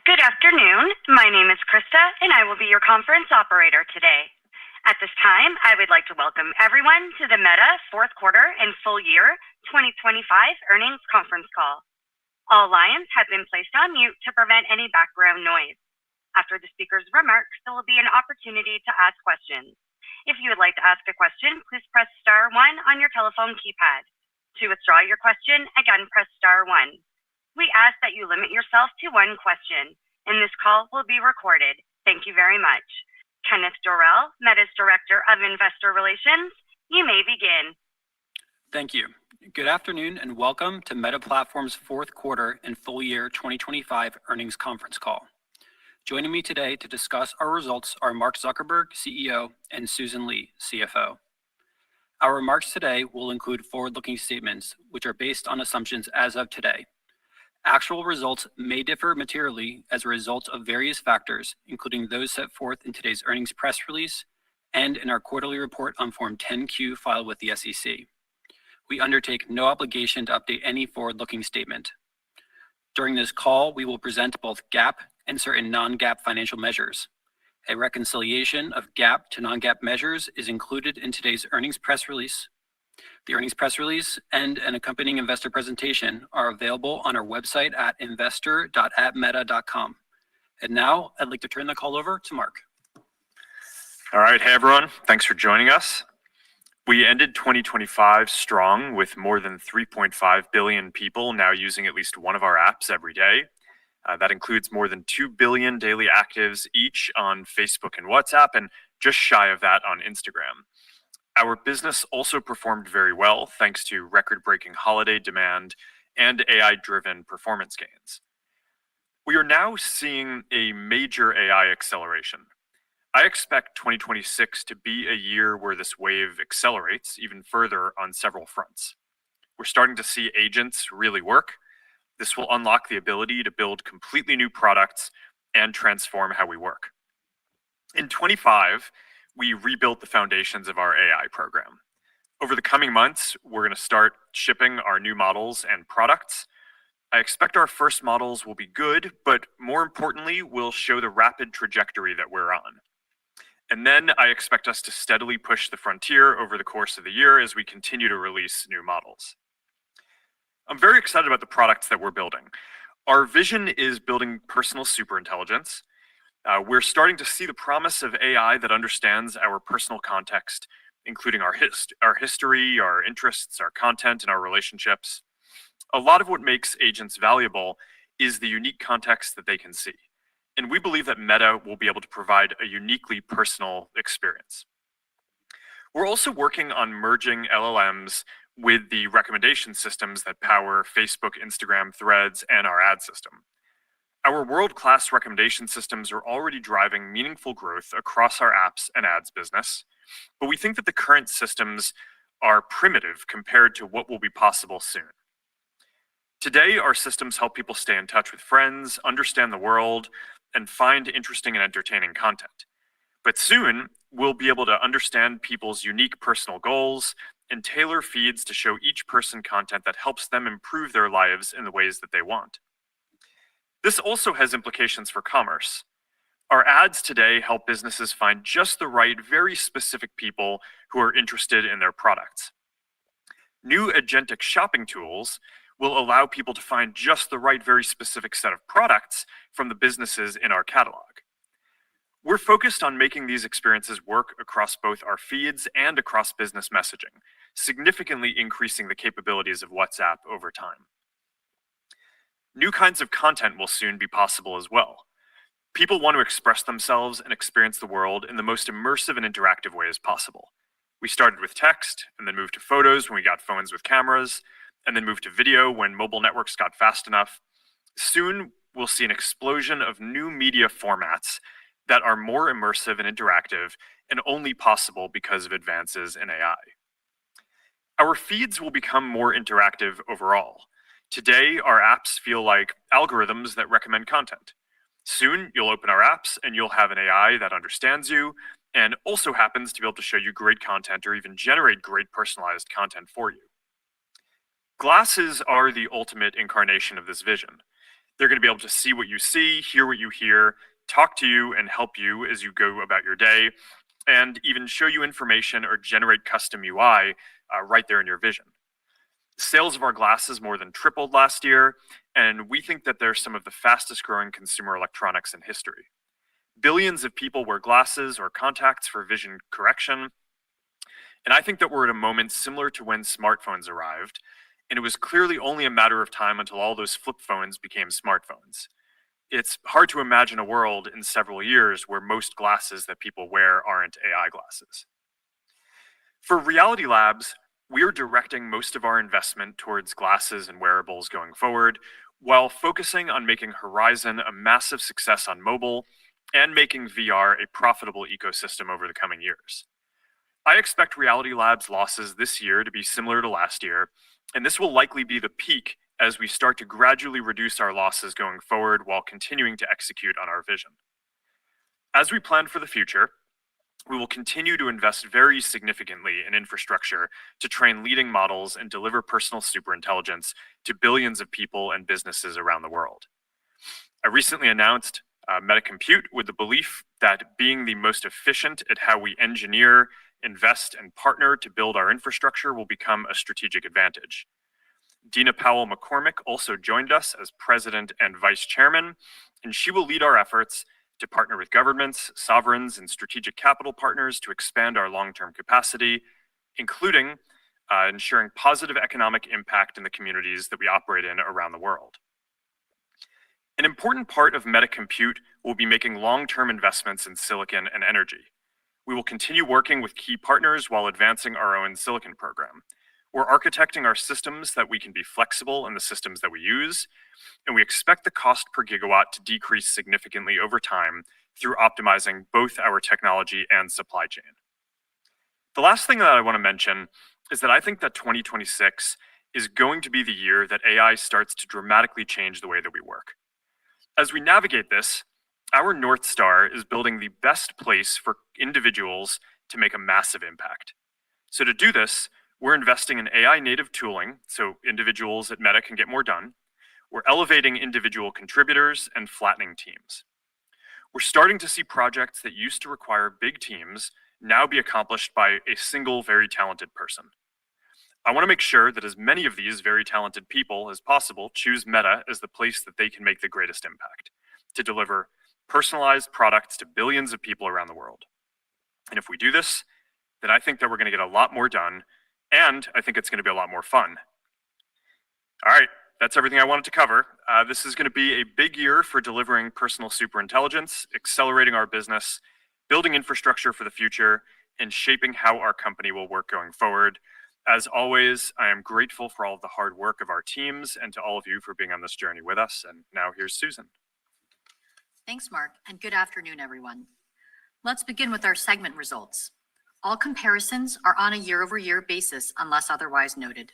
Good afternoon. My name is Krista, and I will be your conference operator today. At this time, I would like to welcome everyone to the Meta fourth quarter and full year 2025 earnings conference call. All lines have been placed on mute to prevent any background noise. After the speaker's remarks, there will be an opportunity to ask questions. If you would like to ask a question, please press star one on your telephone keypad. To withdraw your question, again, press star one. We ask that you limit yourself to one question, and this call will be recorded. Thank you very much. Kenneth Dorell, Meta's Director of Investor Relations, you may begin. Thank you. Good afternoon and welcome to Meta Platforms' fourth quarter and full year 2025 earnings conference call. Joining me today to discuss our results are Mark Zuckerberg, CEO, and Susan Li, CFO. Our remarks today will include forward-looking statements, which are based on assumptions as of today. Actual results may differ materially as a result of various factors, including those set forth in today's earnings press release and in our quarterly report on Form 10-Q filed with the SEC. We undertake no obligation to update any forward-looking statement. During this call, we will present both GAAP and certain non-GAAP financial measures. A reconciliation of GAAP to non-GAAP measures is included in today's earnings press release. The earnings press release and an accompanying investor presentation are available on our website at investor.meta.com. And now I'd like to turn the call over to Mark. All right. Hey, everyone. Thanks for joining us. We ended 2025 strong with more than 3.5 billion people now using at least one of our apps every day. That includes more than 2 billion daily actives each on Facebook and WhatsApp, and just shy of that on Instagram. Our business also performed very well thanks to record-breaking holiday demand and AI-driven performance gains. We are now seeing a major AI acceleration. I expect 2026 to be a year where this wave accelerates even further on several fronts. We're starting to see agents really work. This will unlock the ability to build completely new products and transform how we work. In 25, we rebuilt the foundations of our AI program. Over the coming months, we're going to start shipping our new models and products. I expect our first models will be good, but more importantly, will show the rapid trajectory that we're on. And then I expect us to steadily push the frontier over the course of the year as we continue to release new models. I'm very excited about the products that we're building. Our vision is building personal superintelligence. We're starting to see the promise of AI that understands our personal context, including our history, our interests, our content, and our relationships. A lot of what makes agents valuable is the unique context that they can see. And we believe that Meta will be able to provide a uniquely personal experience. We're also working on merging LLMs with the recommendation systems that power Facebook, Instagram, Threads, and our ad system. Our world-class recommendation systems are already driving meaningful growth across our apps and ads business, but we think that the current systems are primitive compared to what will be possible soon. Today, our systems help people stay in touch with friends, understand the world, and find interesting and entertaining content. But soon, we'll be able to understand people's unique personal goals and tailor feeds to show each person content that helps them improve their lives in the ways that they want. This also has implications for commerce. Our ads today help businesses find just the right, very specific people who are interested in their products. New agentic shopping tools will allow people to find just the right, very specific set of products from the businesses in our catalog. We're focused on making these experiences work across both our feeds and across business messaging, significantly increasing the capabilities of WhatsApp over time. New kinds of content will soon be possible as well. People want to express themselves and experience the world in the most immersive and interactive way as possible. We started with text, and then moved to photos when we got phones with cameras, and then moved to video when mobile networks got fast enough. Soon, we'll see an explosion of new media formats that are more immersive and interactive, and only possible because of advances in AI. Our feeds will become more interactive overall. Today, our apps feel like algorithms that recommend content. Soon, you'll open our apps and you'll have an AI that understands you and also happens to be able to show you great content or even generate great personalized content for you. Glasses are the ultimate incarnation of this vision. They're going to be able to see what you see, hear what you hear, talk to you and help you as you go about your day, and even show you information or generate custom UI right there in your vision. Sales of our glasses more than tripled last year, and we think that they're some of the fastest growing consumer electronics in history. Billions of people wear glasses or contacts for vision correction, and I think that we're at a moment similar to when smartphones arrived, and it was clearly only a matter of time until all those flip phones became smartphones. It's hard to imagine a world in several years where most glasses that people wear aren't AI glasses. For Reality Labs, we are directing most of our investment towards glasses and wearables going forward, while focusing on making Horizon a massive success on mobile and making VR a profitable ecosystem over the coming years. I expect Reality Labs losses this year to be similar to last year, and this will likely be the peak as we start to gradually reduce our losses going forward while continuing to execute on our vision. As we plan for the future, we will continue to invest very significantly in infrastructure to train leading models and deliver personal superintelligence to billions of people and businesses around the world. I recently announced Meta Compute with the belief that being the most efficient at how we engineer, invest, and partner to build our infrastructure will become a strategic advantage. Dina Powell-McCormick also joined us as president and vice chairman, and she will lead our efforts to partner with governments, sovereigns, and strategic capital partners to expand our long-term capacity, including ensuring positive economic impact in the communities that we operate in around the world. An important part of Meta Compute will be making long-term investments in silicon and energy. We will continue working with key partners while advancing our own silicon program. We're architecting our systems that we can be flexible in the systems that we use, and we expect the cost per gigawatt to decrease significantly over time through optimizing both our technology and supply chain. The last thing that I want to mention is that I think that 2026 is going to be the year that AI starts to dramatically change the way that we work. As we navigate this, our North Star is building the best place for individuals to make a massive impact. So to do this, we're investing in AI native tooling so individuals at Meta can get more done. We're elevating individual contributors and flattening teams. We're starting to see projects that used to require big teams now be accomplished by a single very talented person. I want to make sure that as many of these very talented people as possible choose Meta as the place that they can make the greatest impact, to deliver personalized products to billions of people around the world. And if we do this, then I think that we're going to get a lot more done, and I think it's going to be a lot more fun. All right, that's everything I wanted to cover. This is going to be a big year for delivering personal superintelligence, accelerating our business, building infrastructure for the future, and shaping how our company will work going forward. As always, I am grateful for all of the hard work of our teams and to all of you for being on this journey with us. And now here's Susan. Thanks, Mark, and good afternoon, everyone. Let's begin with our segment results. All comparisons are on a year-over-year basis unless otherwise noted.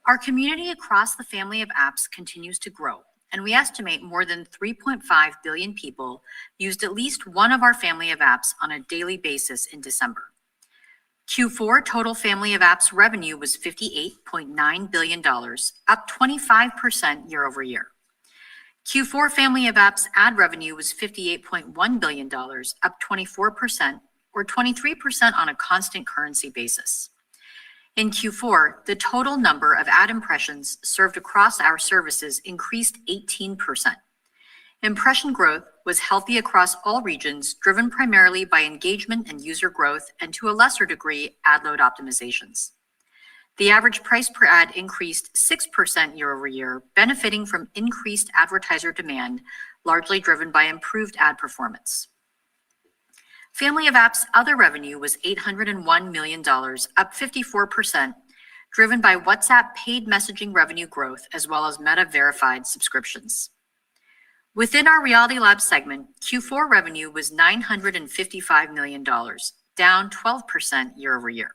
Our community across the family of apps continues to grow, and we estimate more than 3.5 billion people used at least one of our family of apps on a daily basis in December. Q4 total family of apps revenue was $58.9 billion, up 25% year over year. Q4 family of apps ad revenue was $58.1 billion, up 24%, or 23% on a constant currency basis. In Q4, the total number of ad impressions served across our services increased 18%. Impression growth was healthy across all regions, driven primarily by engagement and user growth, and to a lesser degree, ad load optimizations. The average price per ad increased 6% year over year, benefiting from increased advertiser demand, largely driven by improved ad performance. Family of apps other revenue was $801 million, up 54%, driven by WhatsApp paid messaging revenue growth as well as Meta verified subscriptions. Within our Reality Labs segment, Q4 revenue was $955 million, down 12% year over year.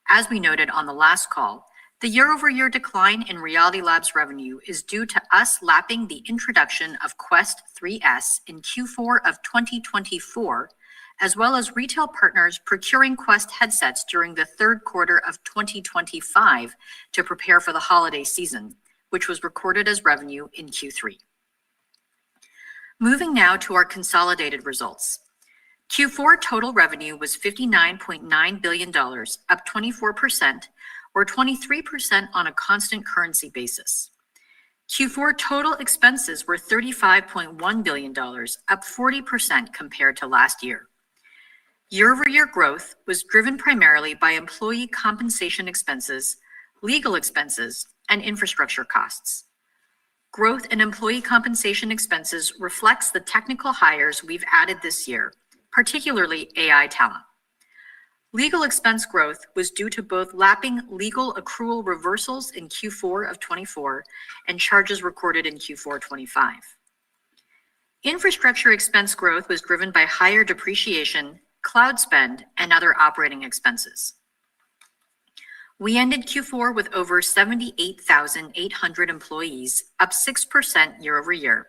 As we noted on the last call, the year-over-year decline in Reality Labs revenue is due to us lapping the introduction of Quest 3S in Q4 of 2024, as well as retail partners procuring Quest headsets during the third quarter of 2025 to prepare for the holiday season, which was recorded as revenue in Q3. Moving now to our consolidated results. Q4 total revenue was $59.9 billion, up 24%, or 23% on a constant currency basis. Q4 total expenses were $35.1 billion, up 40% compared to last year. Year-over-year growth was driven primarily by employee compensation expenses, legal expenses, and infrastructure costs. Growth in employee compensation expenses reflects the technical hires we've added this year, particularly AI talent. Legal expense growth was due to both lapping legal accrual reversals in Q4 of 24 and charges recorded in Q4 25. Infrastructure expense growth was driven by higher depreciation, cloud spend, and other operating expenses. We ended Q4 with over 78,800 employees, up 6% year over year,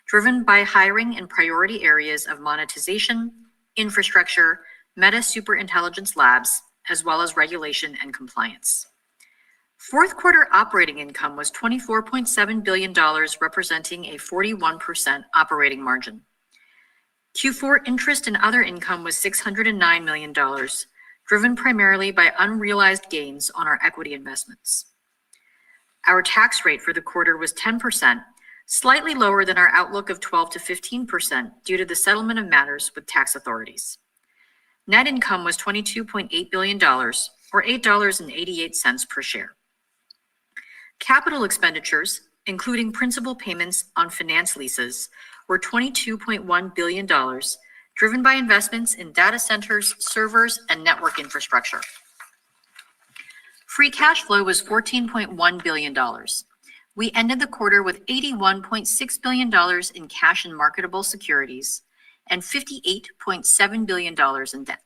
driven by hiring in priority areas of monetization, infrastructure, Meta Superintelligence Labs, as well as regulation and compliance. Fourth quarter operating income was $24.7 billion, representing a 41% operating margin. Q4 interest and other income was $609 million, driven primarily by unrealized gains on our equity investments. Our tax rate for the quarter was 10%, slightly lower than our outlook of 12 to 15% due to the settlement of matters with tax authorities. Net income was $22.8 billion, or $8.88 per share. Capital expenditures, including principal payments on finance leases, were $22.1 billion, driven by investments in data centers, servers, and network infrastructure. Free cash flow was $14.1 billion. We ended the quarter with $81.6 billion in cash and marketable securities and $58.7 billion in debt.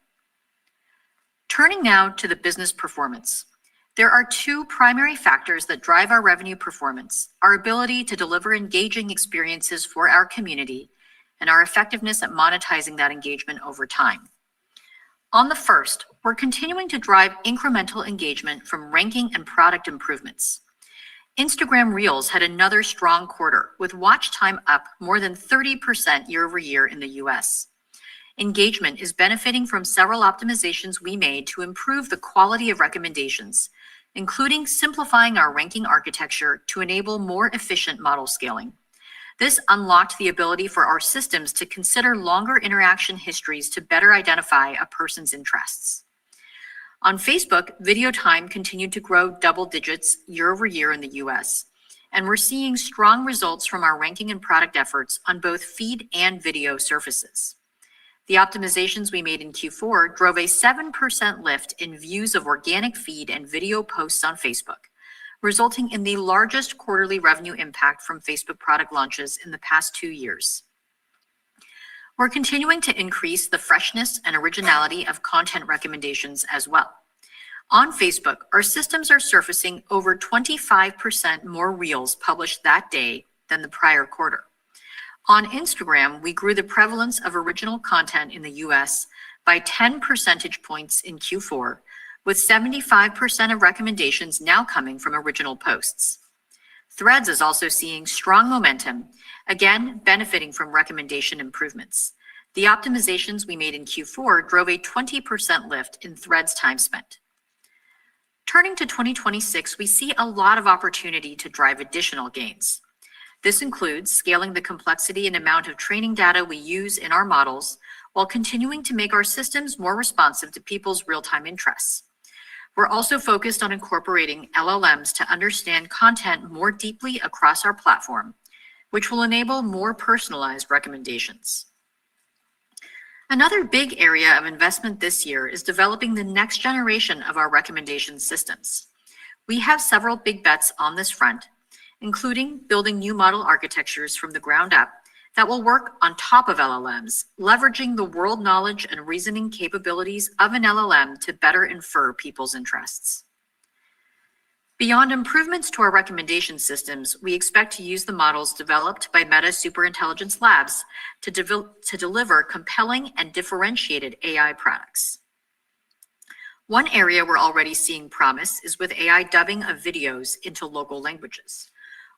Turning now to the business performance. There are two primary factors that drive our revenue performance: our ability to deliver engaging experiences for our community and our effectiveness at monetizing that engagement over time. On the first, we're continuing to drive incremental engagement from ranking and product improvements. Instagram Reels had another strong quarter, with watch time up more than 30% year over year in the US. Engagement is benefiting from several optimizations we made to improve the quality of recommendations, including simplifying our ranking architecture to enable more efficient model scaling. This unlocked the ability for our systems to consider longer interaction histories to better identify a person's interests. On Facebook, video time continued to grow double digits year over year in the US, and we're seeing strong results from our ranking and product efforts on both feed and video surfaces. The optimizations we made in Q4 drove a 7% lift in views of organic feed and video posts on Facebook, resulting in the largest quarterly revenue impact from Facebook product launches in the past 2 years. We're continuing to increase the freshness and originality of content recommendations as well. On Facebook, our systems are surfacing over 25% more Reels published that day than the prior quarter. On Instagram, we grew the prevalence of original content in the US by 10 percentage points in Q4, with 75% of recommendations now coming from original posts. Threads is also seeing strong momentum, again benefiting from recommendation improvements. The optimizations we made in Q4 drove a 20% lift in Threads time spent. Turning to 2026, we see a lot of opportunity to drive additional gains. This includes scaling the complexity and amount of training data we use in our models while continuing to make our systems more responsive to people's real-time interests. We're also focused on incorporating LLMs to understand content more deeply across our platform, which will enable more personalized recommendations. Another big area of investment this year is developing the next generation of our recommendation systems. We have several big bets on this front, including building new model architectures from the ground up that will work on top of LLMs, leveraging the world knowledge and reasoning capabilities of an LLM to better infer people's interests. Beyond improvements to our recommendation systems, we expect to use the models developed by Meta Superintelligence Labs to deliver compelling and differentiated AI products. One area we're already seeing promise is with AI dubbing of videos into local languages.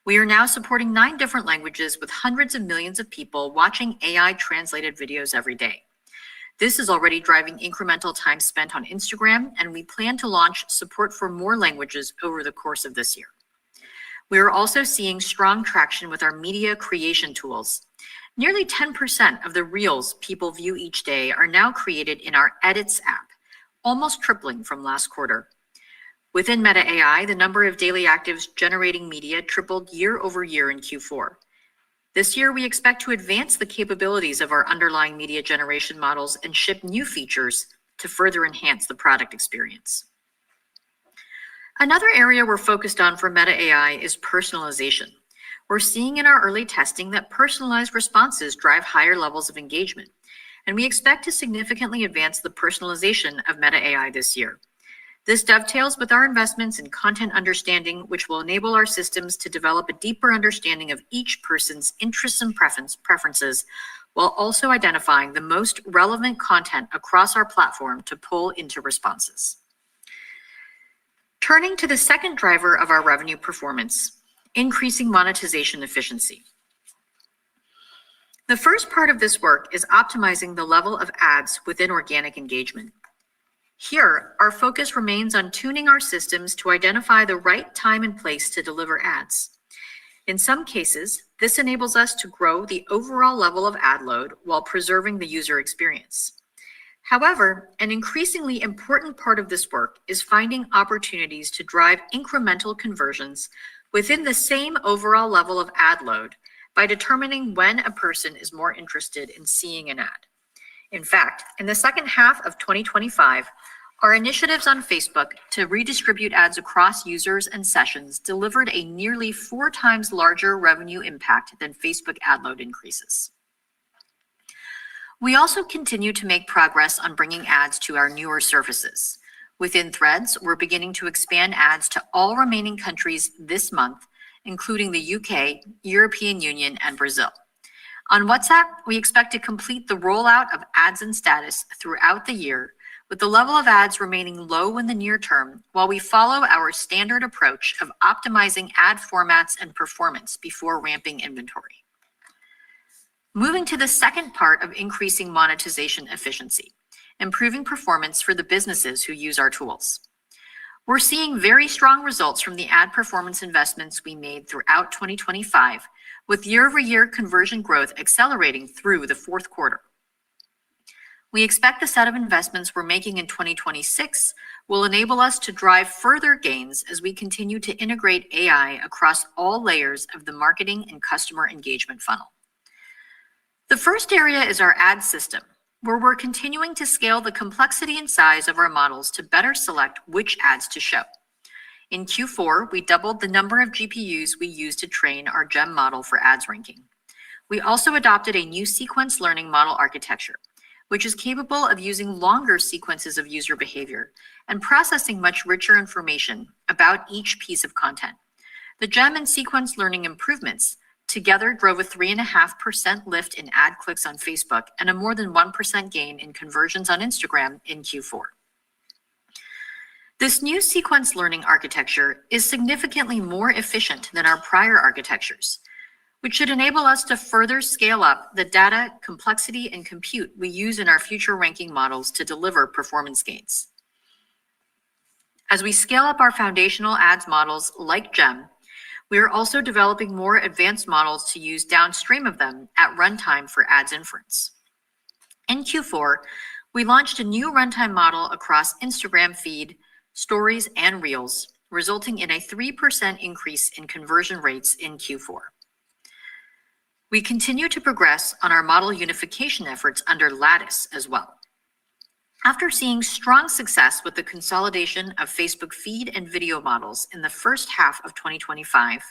We are now supporting 9 different languages with hundreds of millions of people watching AI-translated videos every day. This is already driving incremental time spent on Instagram, and we plan to launch support for more languages over the course of this year. We are also seeing strong traction with our media creation tools. Nearly 10% of the reels people view each day are now created in our Edits app, almost tripling from last quarter. Within Meta AI, the number of daily actives generating media tripled year over year in Q4. This year, we expect to advance the capabilities of our underlying media generation models and ship new features to further enhance the product experience. Another area we're focused on for Meta AI is personalization. We're seeing in our early testing that personalized responses drive higher levels of engagement, and we expect to significantly advance the personalization of Meta AI this year. This dovetails with our investments in content understanding, which will enable our systems to develop a deeper understanding of each person's interests and preferences, while also identifying the most relevant content across our platform to pull into responses. Turning to the second driver of our revenue performance, increasing monetization efficiency. The first part of this work is optimizing the level of ads within organic engagement. Here, our focus remains on tuning our systems to identify the right time and place to deliver ads. In some cases, this enables us to grow the overall level of ad load while preserving the user experience. However, an increasingly important part of this work is finding opportunities to drive incremental conversions within the same overall level of ad load by determining when a person is more interested in seeing an ad. In fact, in the second half of 2025, our initiatives on Facebook to redistribute ads across users and sessions delivered a nearly 4 times larger revenue impact than Facebook ad load increases. We also continue to make progress on bringing ads to our newer surfaces. Within Threads, we're beginning to expand ads to all remaining countries this month, including the UK, European Union, and Brazil. On WhatsApp, we expect to complete the rollout of ads and status throughout the year, with the level of ads remaining low in the near term, while we follow our standard approach of optimizing ad formats and performance before ramping inventory. Moving to the second part of increasing monetization efficiency, improving performance for the businesses who use our tools. We're seeing very strong results from the ad performance investments we made throughout 2025, with year-over-year conversion growth accelerating through the fourth quarter. We expect the set of investments we're making in 2026 will enable us to drive further gains as we continue to integrate AI across all layers of the marketing and customer engagement funnel. The first area is our ad system, where we're continuing to scale the complexity and size of our models to better select which ads to show. In Q4, we doubled the number of GPUs we use to train our GEM model for ads ranking. We also adopted a new sequence learning model architecture, which is capable of using longer sequences of user behavior and processing much richer information about each piece of content. The GEM and sequence learning improvements together drove a 3.5% lift in ad clicks on Facebook and a more than 1% gain in conversions on Instagram in Q4. This new sequence learning architecture is significantly more efficient than our prior architectures, which should enable us to further scale up the data, complexity, and compute we use in our future ranking models to deliver performance gains. As we scale up our foundational ads models like GEM, we are also developing more advanced models to use downstream of them at runtime for ads inference. In Q4, we launched a new runtime model across Instagram feed, stories, and reels, resulting in a 3% increase in conversion rates in Q4. We continue to progress on our model unification efforts under Lattice as well. After seeing strong success with the consolidation of Facebook feed and video models in the first half of 2025,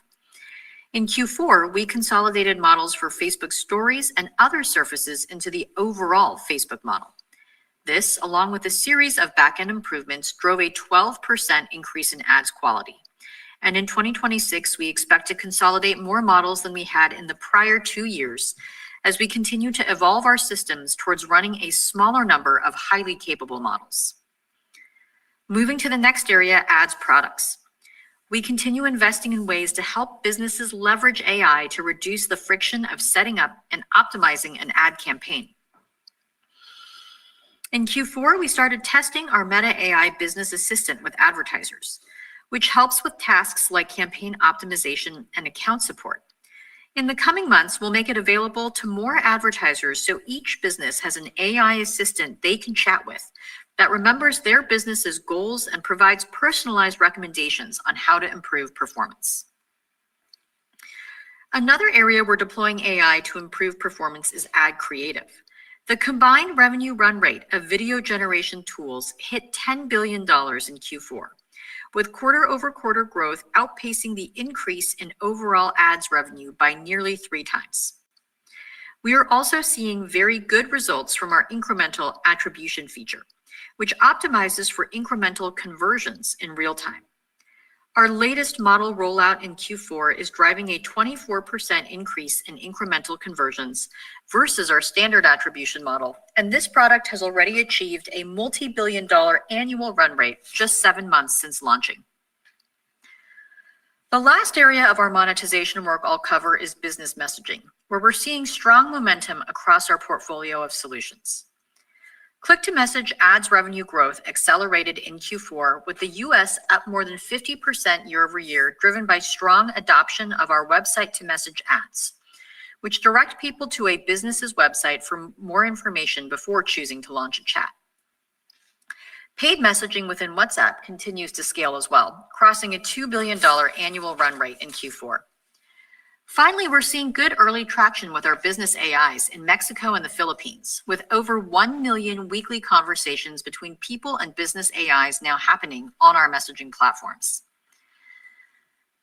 in Q4, we consolidated models for Facebook stories and other surfaces into the overall Facebook model. This, along with a series of backend improvements, drove a 12% increase in ads quality. And in 2026, we expect to consolidate more models than we had in the prior 2 years, as we continue to evolve our systems towards running a smaller number of highly capable models. Moving to the next area, ads products. We continue investing in ways to help businesses leverage AI to reduce the friction of setting up and optimizing an ad campaign. In Q4, we started testing our Meta AI business assistant with advertisers, which helps with tasks like campaign optimization and account support. In the coming months, we'll make it available to more advertisers so each business has an AI assistant they can chat with that remembers their business's goals and provides personalized recommendations on how to improve performance. Another area we're deploying AI to improve performance is ad creative. The combined revenue run rate of video generation tools hit $10 billion in Q4, with quarter-over-quarter growth outpacing the increase in overall ads revenue by nearly 3 times. We are also seeing very good results from our incremental attribution feature, which optimizes for incremental conversions in real time. Our latest model rollout in Q4 is driving a 24% increase in incremental conversions versus our standard attribution model, and this product has already achieved a multi-billion-dollar annual run rate just 7 months since launching. The last area of our monetization work I'll cover is business messaging, where we're seeing strong momentum across our portfolio of solutions. Click-to-message ads revenue growth accelerated in Q4, with the US up more than 50% year over year, driven by strong adoption of our website-to-message ads, which direct people to a business's website for more information before choosing to launch a chat. Paid messaging within WhatsApp continues to scale as well, crossing a $2 billion annual run rate in Q4. Finally, we're seeing good early traction with our business AIs in Mexico and the Philippines, with over 1 million weekly conversations between people and business AIs now happening on our messaging platforms.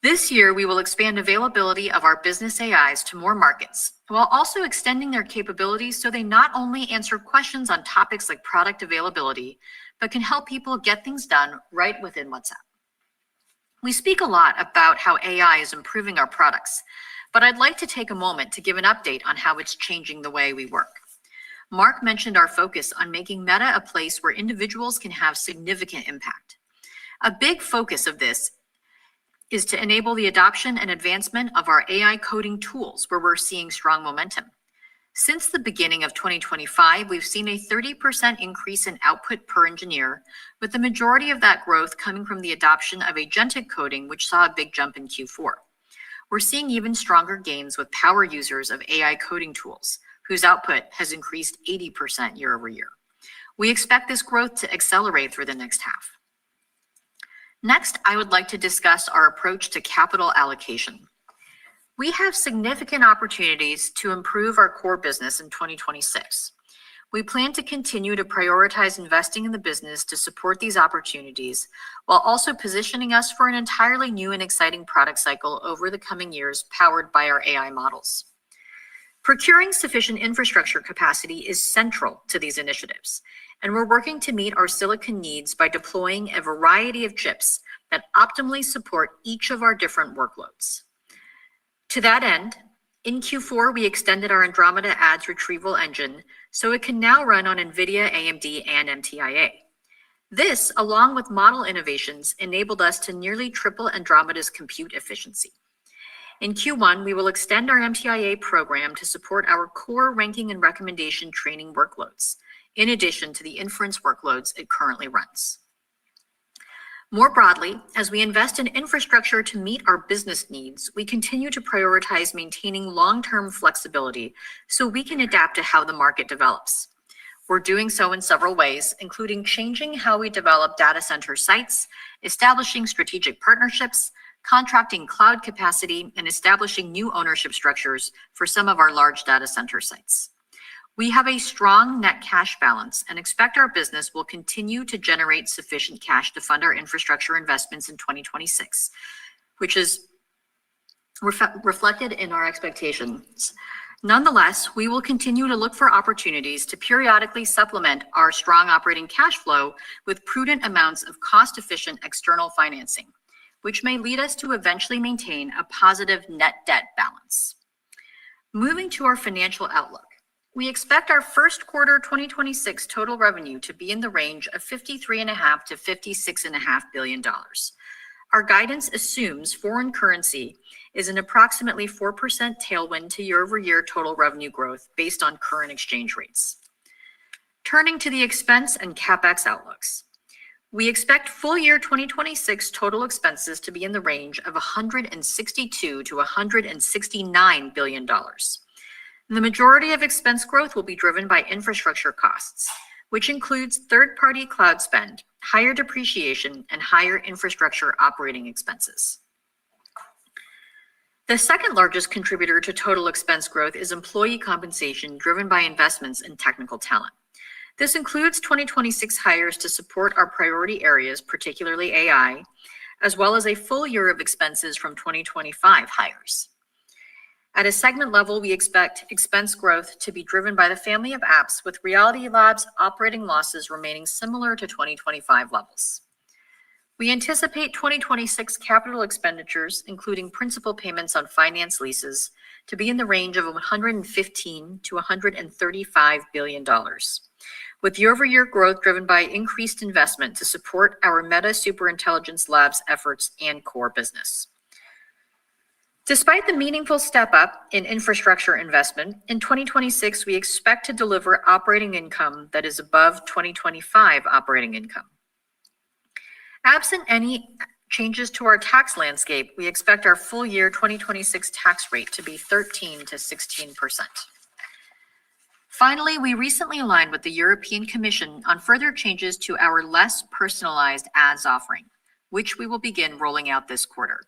This year, we will expand availability of our business AIs to more markets, while also extending their capabilities so they not only answer questions on topics like product availability, but can help people get things done right within WhatsApp. We speak a lot about how AI is improving our products, but I'd like to take a moment to give an update on how it's changing the way we work. Mark mentioned our focus on making Meta a place where individuals can have significant impact. A big focus of this is to enable the adoption and advancement of our AI coding tools, where we're seeing strong momentum. Since the beginning of 2025, we've seen a 30% increase in output per engineer, with the majority of that growth coming from the adoption of agentic coding, which saw a big jump in Q4. We're seeing even stronger gains with power users of AI coding tools, whose output has increased 80% year over year. We expect this growth to accelerate through the next half. Next, I would like to discuss our approach to capital allocation. We have significant opportunities to improve our core business in 2026. We plan to continue to prioritize investing in the business to support these opportunities, while also positioning us for an entirely new and exciting product cycle over the coming years, powered by our AI models. Procuring sufficient infrastructure capacity is central to these initiatives, and we're working to meet our silicon needs by deploying a variety of chips that optimally support each of our different workloads. To that end, in Q4, we extended our Andromeda ads retrieval engine so it can now run on NVIDIA, AMD, and MTIA. This, along with model innovations, enabled us to nearly triple Andromeda's compute efficiency. In Q1, we will extend our MTIA program to support our core ranking and recommendation training workloads, in addition to the inference workloads it currently runs. More broadly, as we invest in infrastructure to meet our business needs, we continue to prioritize maintaining long-term flexibility so we can adapt to how the market develops. We're doing so in several ways, including changing how we develop data center sites, establishing strategic partnerships, contracting cloud capacity, and establishing new ownership structures for some of our large data center sites. We have a strong net cash balance and expect our business will continue to generate sufficient cash to fund our infrastructure investments in 2026, which is reflected in our expectations. Nonetheless, we will continue to look for opportunities to periodically supplement our strong operating cash flow with prudent amounts of cost-efficient external financing, which may lead us to eventually maintain a positive net debt balance. Moving to our financial outlook. We expect our first quarter 2026 total revenue to be in the range of $53.5 to $56.5 billion. Our guidance assumes foreign currency is an approximately 4% tailwind to year-over-year total revenue growth based on current exchange rates. Turning to the expense and CapEx outlooks. We expect full year 2026 total expenses to be in the range of $162 to $169 billion. The majority of expense growth will be driven by infrastructure costs, which includes third-party cloud spend, higher depreciation, and higher infrastructure operating expenses. The second largest contributor to total expense growth is employee compensation driven by investments in technical talent. This includes 2026 hires to support our priority areas, particularly AI, as well as a full year of expenses from 2025 hires. At a segment level, we expect expense growth to be driven by the family of apps, with Reality Labs operating losses remaining similar to 2025 levels. We anticipate 2026 capital expenditures, including principal payments on finance leases, to be in the range of $115 to $135 billion, with year-over-year growth driven by increased investment to support our Meta Superintelligence Labs efforts and core business. Despite the meaningful step up in infrastructure investment, in 2026, we expect to deliver operating income that is above 2025 operating income. Absent any changes to our tax landscape, we expect our full year 2026 tax rate to be 13 to 16%. Finally, we recently aligned with the European Commission on further changes to our less personalized ads offering, which we will begin rolling out this quarter.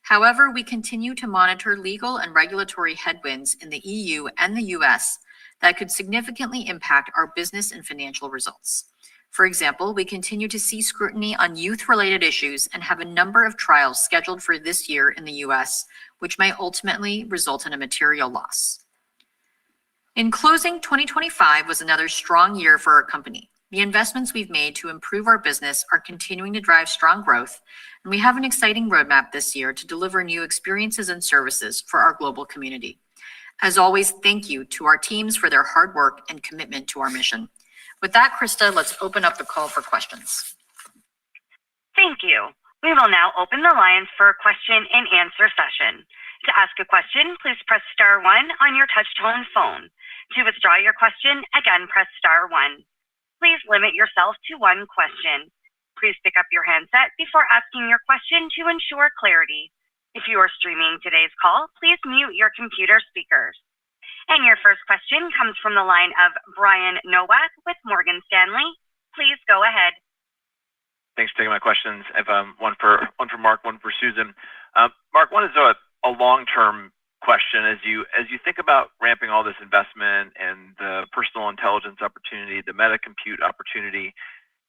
However, we continue to monitor legal and regulatory headwinds in the EU and the US that could significantly impact our business and financial results. For example, we continue to see scrutiny on youth-related issues and have a number of trials scheduled for this year in the US, which may ultimately result in a material loss. In closing, 2025 was another strong year for our company. The investments we've made to improve our business are continuing to drive strong growth, and we have an exciting roadmap this year to deliver new experiences and services for our global community. As always, thank you to our teams for their hard work and commitment to our mission. With that, Krista, let's open up the call for questions. Thank you. We will now open the lines for a question and answer session. To ask a question, please press star 1 on your touch-tone phone. To withdraw your question, again, press star 1. Please limit yourself to one question. Please pick up your handset before asking your question to ensure clarity. If you are streaming today's call, please mute your computer speakers. And your first question comes from the line of Brian Nowak with Morgan Stanley. Please go ahead. Thanks for taking my questions. I have one for Mark, one for Susan. Mark, one is a long-term question. As you think about ramping all this investment and the personal intelligence opportunity, the meta compute opportunity,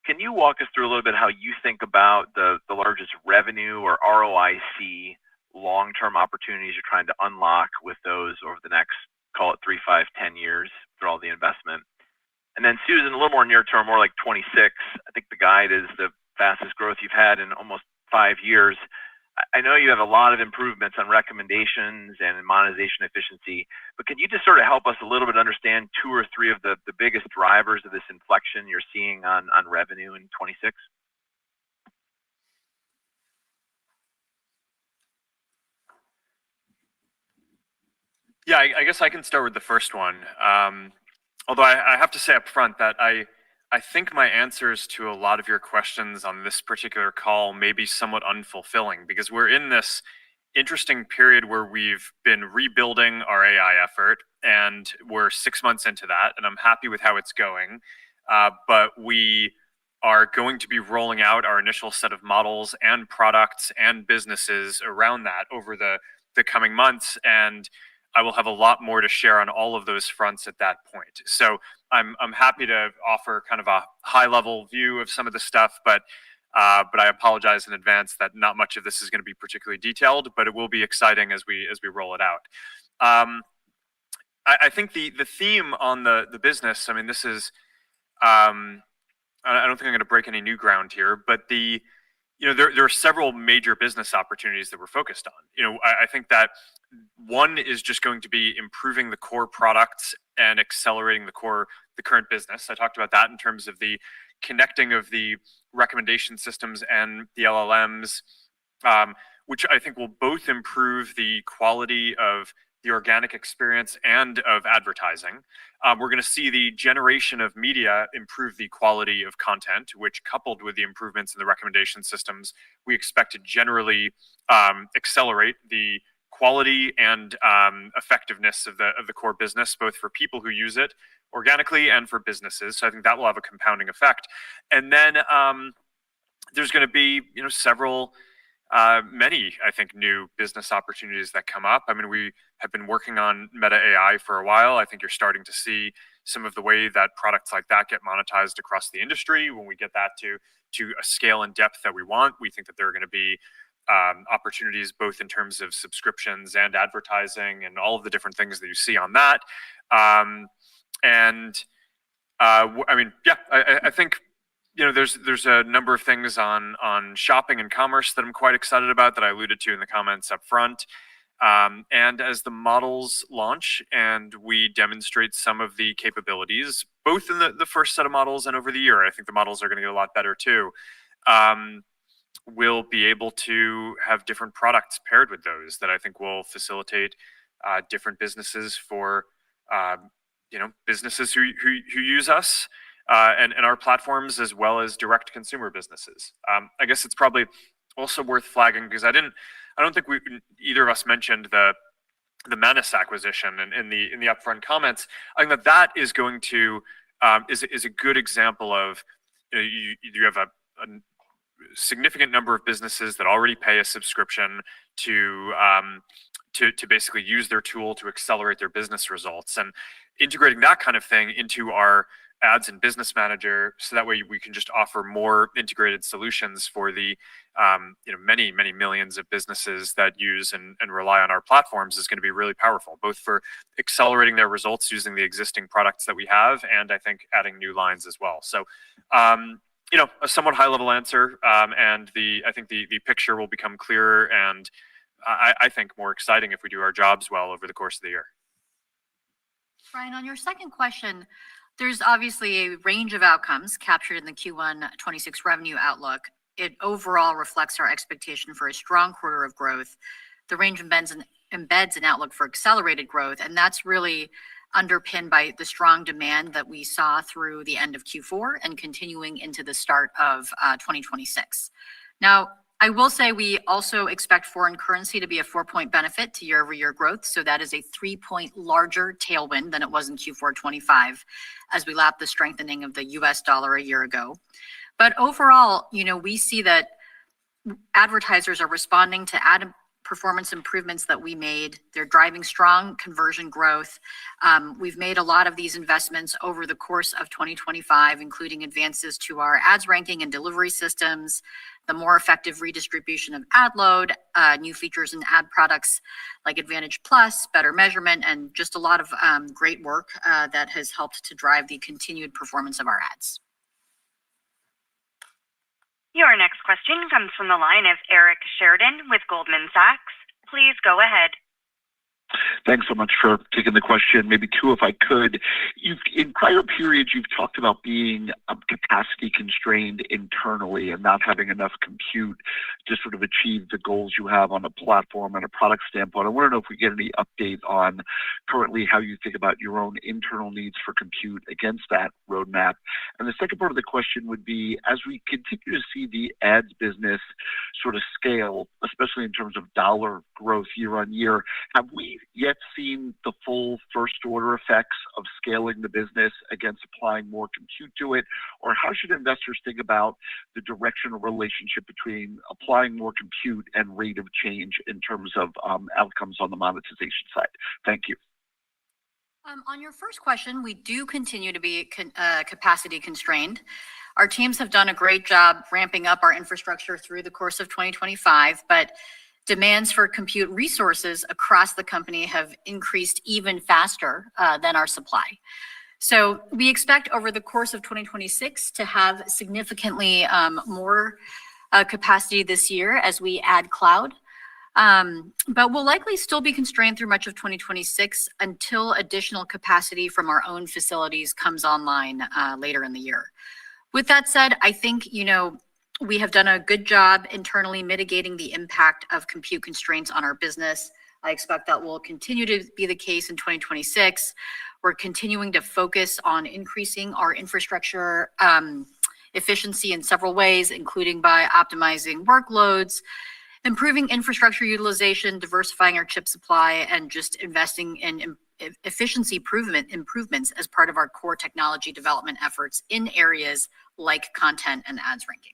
can you walk us through a little bit how you think about the largest revenue or ROIC long-term opportunities you're trying to unlock with those over the next, call it 3, 5, 10 years through all the investment? And then Susan, a little more near term, more like 26. I think the guide is the fastest growth you've had in almost 5 years. I know you have a lot of improvements on recommendations and monetization efficiency, but can you just sort of help us a little bit understand 2 or 3 of the biggest drivers of this inflection you're seeing on revenue in 26? Yeah, I guess I can start with the first one. Although I have to say up front that I think my answers to a lot of your questions on this particular call may be somewhat unfulfilling, because we're in this interesting period where we've been rebuilding our AI effort, and we're 6 months into that, and I'm happy with how it's going. But we are going to be rolling out our initial set of models and products and businesses around that over the coming months, and I will have a lot more to share on all of those fronts at that point. So I'm happy to offer kind of a high-level view of some of the stuff, but I apologize in advance that not much of this is going to be particularly detailed, but it will be exciting as we roll it out. I think the theme on the business, I mean, this is I don't think I'm going to break any new ground here, but there are several major business opportunities that we're focused on. I think that one is just going to be improving the core products and accelerating the current business. I talked about that in terms of the connecting of the recommendation systems and the LLMs which I think will both improve the quality of the organic experience and of advertising. We're going to see the generation of media improve the quality of content, which, coupled with the improvements in the recommendation systems, we expect to generally accelerate the quality and effectiveness of the core business, both for people who use it organically and for businesses. So I think that will have a compounding effect. And then there's going to be, several, many, I think, new business opportunities that come up. I mean, we have been working on Meta AI for a while. I think you're starting to see some of the way that products like that get monetized across the industry. When we get that to a scale and depth that we want, we think that there are going to be opportunities both in terms of subscriptions and advertising and all of the different things that you see on that. I think there's a number of things on shopping and commerce that I'm quite excited about that I alluded to in the comments up front. And as the models launch and we demonstrate some of the capabilities, both in the first set of models and over the year, I think the models are going to get a lot better too. We'll be able to have different products paired with those that I think will facilitate different businesses for businesses who use us and our platforms, as well as direct consumer businesses. I guess it's probably also worth flagging, because I don't think either of us mentioned the Manus acquisition in the upfront comments. I think that is going to is a good example of you have a significant number of businesses that already pay a subscription to basically use their tool to accelerate their business results, and integrating that kind of thing into our ads and business manager, so that way we can just offer more integrated solutions for the many millions of businesses that use and rely on our platforms, is going to be really powerful, both for accelerating their results using the existing products that we have, and I think adding new lines as well. So a somewhat high level answer, and I think the picture will become clearer and I think more exciting if we do our jobs well over the course of the year. Brian, on your second question, there's obviously a range of outcomes captured in the Q1'26 revenue outlook. It overall reflects our expectation for a strong quarter of growth. The range embeds an outlook for accelerated growth, and that's really underpinned by the strong demand that we saw through the end of Q4 and continuing into the start of 2026. Now, I will say we also expect foreign currency to be a 4-point benefit to year-over-year growth. So that is a 3-point larger tailwind than it was in Q4'25 as we lap the strengthening of the US dollar a year ago. But overall, we see that advertisers are responding to ad performance improvements that we made. They're driving strong conversion growth. We've made a lot of these investments over the course of 2025, including advances to our ads ranking and delivery systems, the more effective redistribution of ad load, new features and ad products like Advantage Plus, better measurement, and just a lot of great work that has helped to drive the continued performance of our ads. Your next question comes from the line of Eric Sheridan with Goldman Sachs. Please go ahead. Thanks so much for taking the question. Maybe two, if I could. In prior periods, you've talked about being capacity constrained internally and not having enough compute to sort of achieve the goals you have on a platform and a product standpoint. I want to know if we get any update on currently how you think about your own internal needs for compute against that roadmap. And the second part of the question would be, as we continue to see the ads business sort of scale, especially in terms of dollar growth year on year, have we yet seen the full first order effects of scaling the business against applying more compute to it? Or how should investors think about the directional relationship between applying more compute and rate of change in terms of outcomes on the monetization side? Thank you. On your first question, we do continue to be capacity constrained. Our teams have done a great job ramping up our infrastructure through the course of 2025, but demands for compute resources across the company have increased even faster than our supply. So we expect over the course of 2026 to have significantly more capacity this year as we add cloud. But we'll likely still be constrained through much of 2026 until additional capacity from our own facilities comes online later in the year. With that said, I think, We have done a good job internally mitigating the impact of compute constraints on our business. I expect that will continue to be the case in 2026. We're continuing to focus on increasing our infrastructure efficiency in several ways, including by optimizing workloads, improving infrastructure utilization, diversifying our chip supply, and just investing in efficiency improvements as part of our core technology development efforts in areas like content and ads ranking.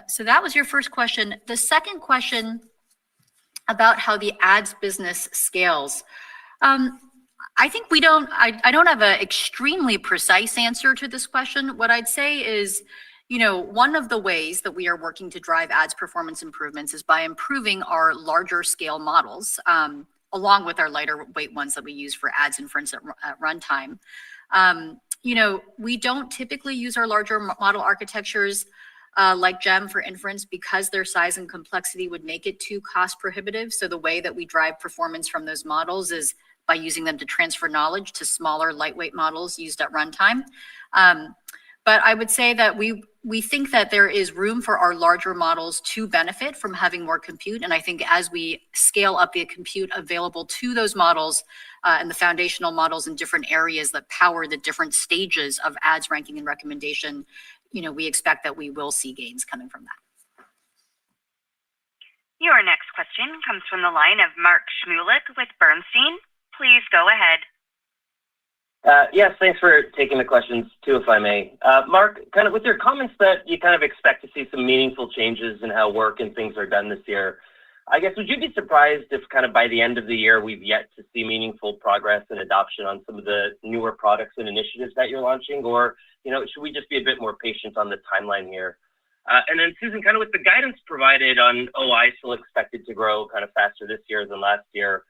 So that was your first question. The second question about how the ads business scales. I think I don't have an extremely precise answer to this question. What I'd say is, one of the ways that we are working to drive ads performance improvements is by improving our larger scale models, along with our lighter weight ones that we use for ads inference at runtime. We don't typically use our larger model architectures like GEM for inference because their size and complexity would make it too cost prohibitive. So the way that we drive performance from those models is by using them to transfer knowledge to smaller, lightweight models used at runtime. But I would say that we think that there is room for our larger models to benefit from having more compute. And I think as we scale up the compute available to those models and the foundational models in different areas that power the different stages of ads ranking and recommendation, we expect that we will see gains coming from that. Your next question comes from the line of Mark Shmulik with Bernstein. Please go ahead. Yes, thanks for taking the questions too, if I may. Mark, kind of with your comments that you kind of expect to see some meaningful changes in how work and things are done this year, I guess, would you be surprised if kind of by the end of the year, we've yet to see meaningful progress and adoption on some of the newer products and initiatives that you're launching? Or, should we just be a bit more patient on the timeline here? And then Susan, kind of with the guidance provided on OI still expected to grow kind of faster this year than last year,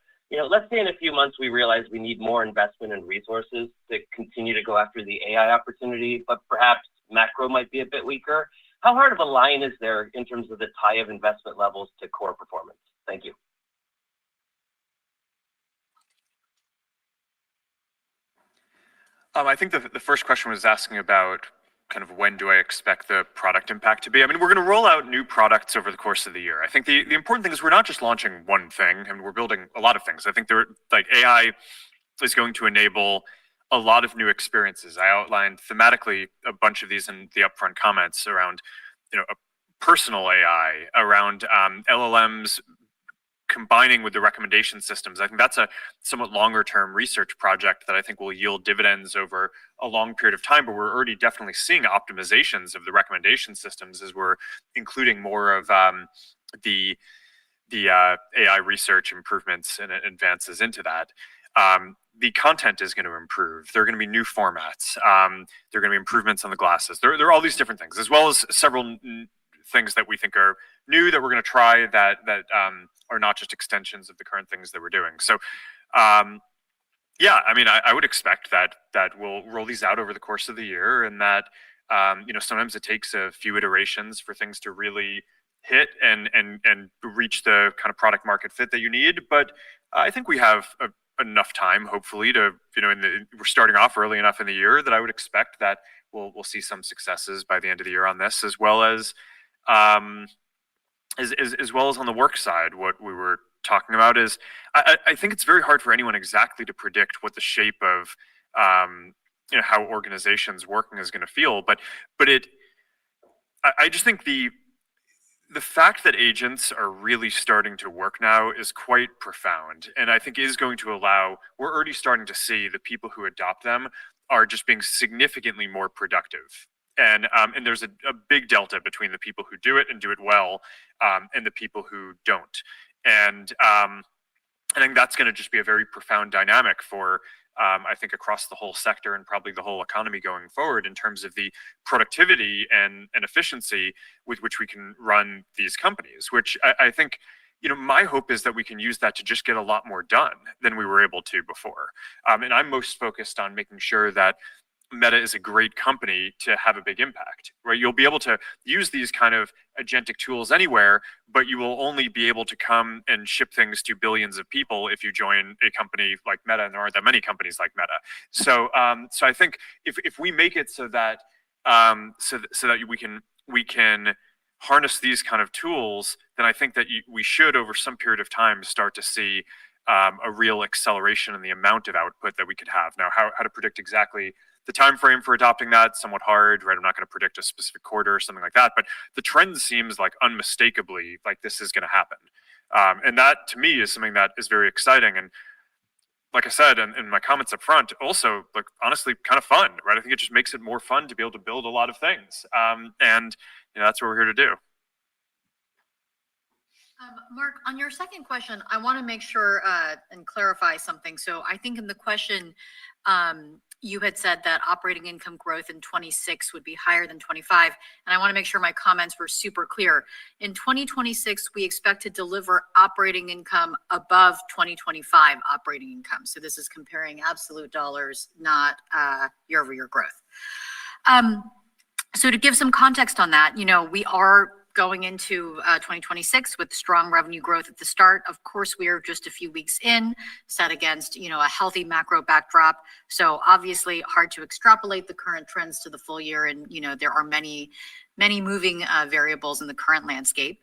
let's say in a few months we realize we need more investment and resources to continue to go after the AI opportunity, but perhaps macro might be a bit weaker. How hard of a line is there in terms of the tie of investment levels to core performance? Thank you. I think the first question was asking about kind of when do I expect the product impact to be? I mean, we're going to roll out new products over the course of the year. I think the important thing is we're not just launching one thing, and we're building a lot of things. I think AI is going to enable a lot of new experiences. I outlined thematically a bunch of these in the upfront comments around, a personal AI, around LLMs combining with the recommendation systems. I think that's a somewhat longer term research project that I think will yield dividends over a long period of time, but we're already definitely seeing optimizations of the recommendation systems as we're including more of the AI research improvements and advances into that. The content is going to improve. There are going to be new formats. There are going to be improvements on the glasses. There are all these different things, as well as several things that we think are new that we're going to try that are not just extensions of the current things that we're doing. So, yeah, I mean, I would expect that we'll roll these out over the course of the year, and that sometimes it takes a few iterations for things to really hit and reach the kind of product market fit that you need. But I think we have enough time, hopefully, to we're starting off early enough in the year that I would expect that we'll see some successes by the end of the year on this, as well as on the work side. What we were talking about is I think it's very hard for anyone exactly to predict what the shape of how organizations working is going to feel, but I just think the fact that agents are really starting to work now is quite profound, and I think is going to allow, we're already starting to see the people who adopt them are just being significantly more productive. And there's a big delta between the people who do it and do it well and the people who don't. And I think that's going to just be a very profound dynamic for, I think, across the whole sector and probably the whole economy going forward in terms of the productivity and efficiency with which we can run these companies, which I think, my hope is that we can use that to just get a lot more done than we were able to before. And I'm most focused on making sure that Meta is a great company to have a big impact, right? You'll be able to use these kind of agentic tools anywhere, but you will only be able to come and ship things to billions of people if you join a company like Meta, and there aren't that many companies like Meta. So I think if we make it so that we can we can harness these kind of tools, then I think that we should, over some period of time, start to see a real acceleration in the amount of output that we could have. Now, how to predict exactly the time frame for adopting that, somewhat hard, right? I'm not going to predict a specific quarter or something like that, but the trend seems like unmistakably like this is going to happen. And that, to me, is something that is very exciting. And like I said in my comments up front, also, like, honestly, kind of fun, right? I think it just makes it more fun to be able to build a lot of things. And that's what we're here to do. Mark, on your second question, I want to make sure and clarify something. So I think in the question, you had said that operating income growth in 26 would be higher than 25. And I want to make sure my comments were super clear. In 2026, we expect to deliver operating income above 2025 operating income. So this is comparing absolute dollars, not year-over-year growth. So to give some context on that, we are going into 2026 with strong revenue growth at the start. Of course, we are just a few weeks in, set against, a healthy macro backdrop. So obviously hard to extrapolate the current trends to the full year. And, there are many, many moving variables in the current landscape.